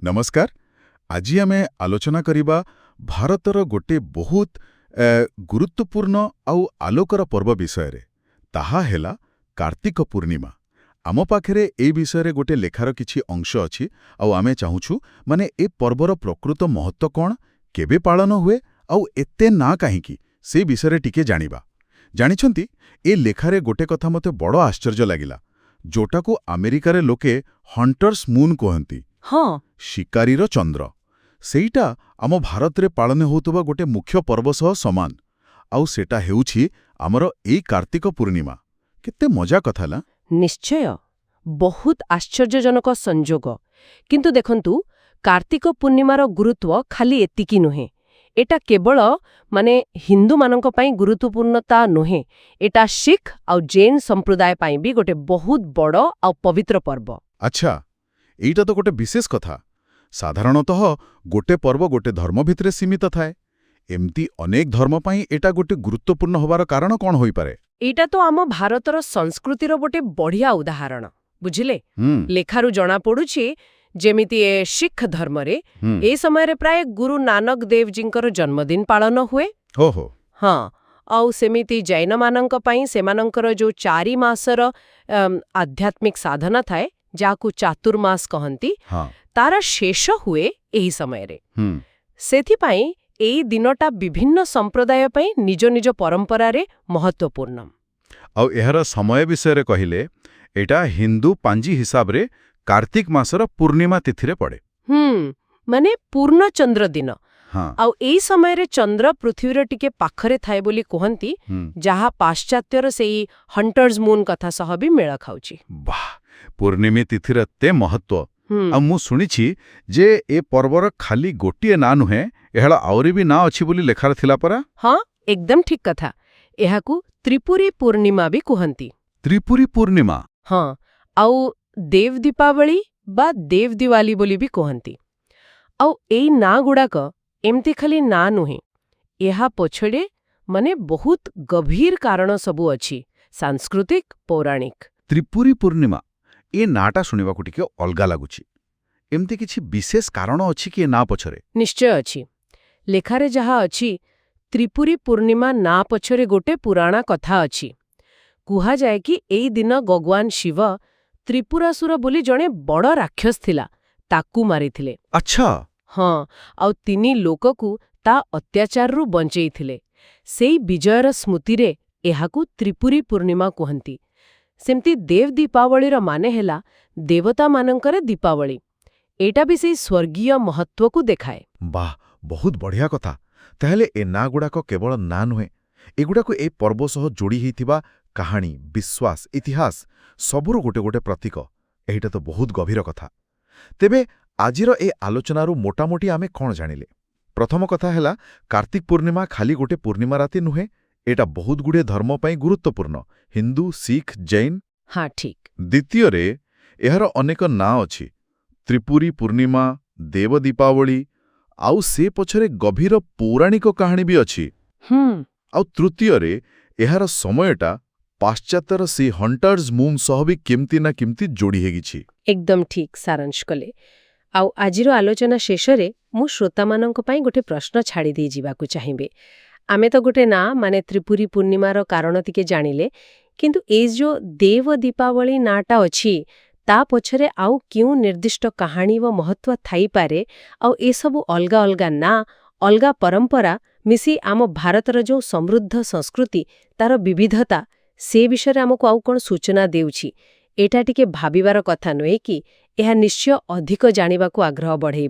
नमस्कार। आज आम आलोचना करिबा भारतर गोटे बहुत गुरुत्वपूर्ण आउ आलोकर पर्व विषय रे। ताहा हेला कार्तिक पूर्णिमा। आम पाखरे ए विषय रे गोटे लेखार किछि अंश अछि आउ आमे चाहुछु माने ए पर्वर प्रकृत महत्व कोन, केबे पालन हुए आउ एते ना काहेकि से विषय रे टिके जानिबा। जानिछंती ए लेखारे गोटे कथा मते बड़ आश्चर्य लागिला, जोटाकू अमेरिका रे लोके हंटर्स मून कहंती। हाँ, शिकारीर चंद्र सेईटा आम भारत रे पालन होतबा गोटे मुख्य पर्व सह समान। आउ सेटा हेउछि आमर एई कार्तिक पूर्णिमा। केते मजा कथा ना। निश्चय बहुत आश्चर्यजनक संजोग। किंतु देखंतु कार्तिक पूर्णिमार गुरुत्व खाली एतिकी नुहे। एटा केवल माने हिंदू मानक पई गुरुत्वपूर्णता नुहे, एटा सिख आउ जैन संप्रदाय पई भी गोटे बहुत बड़ आउ पवित्र पर्व। अच्छा, एईटा तो गोटे विशेष कथा। साधारणतः गोटे पर्व गोटे धर्म भितरे सीमित थाए। एमती अनेक धर्म पई एटा गोटे गुरुत्वपूर्ण होबार कारण कोन होई पारे? एटा तो आम भारतर संस्कृतिर गोटे बढ़िया उदाहरण बुझिले। लेखारु जणा पडुछि जेमिति ए सिख धर्म रे ए समय रे प्राय गुरु नानक देव जींकर जन्मदिन पालन हुए। ओहो। हाँ, आउ सेमिति जैन मानंक पई सेमानंकर जो 4 मासर आध्यात्मिक साधना थाए जाकु चातुर्मास कहंती, हाँ। तारा शेष हुए एही समय रे। सेथि पई एई दिनटा विभिन्न संप्रदाय पई निज निज परंपरा रे महत्वपूर्ण। आउ एहर समय विषय रे कहिले एटा हिंदू पांजी हिसाब रे कार्तिक मासर पूर्णिमा तिथि रे पड़े। माने पूर्ण चंद्र दिन। हाँ। आउ एई समय रे चंद्र पृथ्वी रे टिके पाखरे थाए बोली कहंती, जहा पाश्चात्यर सेई हंटर्स मून कथा सह भी मेळ खाउची। वाह, पूर्णिमी तिथिर एते महत्व। आ मु सुनिछि जे ए पर्वर खाली गोटिए ना नुहे, एहला आउरी भी ना अछि बोली लेखार थिला परा। हाँ, एकदम ठीक कथा। एहाकू त्रिपुरी पूर्णिमा भी कहंती। त्रिपुरी पूर्णिमा? हाँ, आउ देव दीपावली बा देव दिवाली बोली भी कहंती। आउ एई ना गुड़ाक एमती खाली ना नुहे, एहा पछड़े माने बहुत गभीर कारण सबु अछि, सांस्कृतिक पौराणिक। त्रिपुरी पूर्णिमा ए नाटा सुनिबाकू टिके अलगा लागुछि। एमती किछि विशेष कारण अछि कि ना पछरे? निश्चय अछि। लेखारे जहा अछि त्रिपुरी पूर्णिमा ना पछरे गोटे पुराणा कथा अछि। कुहा जाए कि एई दिन भगवान शिव त्रिपुरासुर बोली जणे बड़ राक्षस थिला, ताकू मारिथिले। अच्छा। हाँ, आउ तिनी लोककू ता अत्याचाररू बंचेइथिले। सेई विजयर स्मृतिरे एहाकू त्रिपुरी पूर्णिमा कहंती। सेमती देव दीपावलीर माने हेला देवता मानंकर दीपावली। एटा भी सेई स्वर्गीय महत्वकू देखाए। वाह, बहुत बढ़िया कथा। ताहले ए ना गुड़ाक केवल ना नुहे, एगुड़ाक ए पर्व सह जोड़ी हिथिबा कहानी, विश्वास, इतिहास सबुर गोटे गोटे प्रतीक। एहिटा तो बहुत गभीर कथा। तेबे आजिर ए आलोचनारू मोटामोटी आमे कौन जानिले? प्रथम कथा हेला कार्तिक पूर्णिमा खाली गोटे पूर्णिमा राति नुहे, एटा बहुत गुड़े धर्म पई गुरुत्वपूर्ण, हिंदू, सिख, जैन। हाँ, ठीक। द्वितीय रे एहर अनेक ना अछि, त्रिपुरी पूर्णिमा, देव दीपावली, आउ से पछरे गभीर पौराणिक कहानी भी अछि। आउ तृतीय रे एहार समयटा पाश्चात्यर से हंटर्स मून सह भी केमती ना केमती जोड़ी हेगिछि। एकदम ठीक सारांश कले। आउ आजिर आलोचना शेषरे मु श्रोतामानंक पई गोटे प्रश्न छाड़ी दे जीवाकू चाहिबे। आमे तो गोटे ना माने त्रिपुरी पूर्णिमार कारण तिके जानिले, किंतु ए जो देव दीपावली नाटा अछि ता पछरे आउ क्यों निर्दिष्ट कहानी व महत्व थाई पारे, आउ ए सबु अलगा अलगा ना अलगा परंपरा मिसी आम भारतर जो समृद्ध संस्कृति तार विविधता से विषय आमको आउ कोन सूचना देउछि, एटा टिके भाबिबार कथा नहे कि एहा निश्चय अधिक जानिबाकू आग्रह बढ़ेइबो।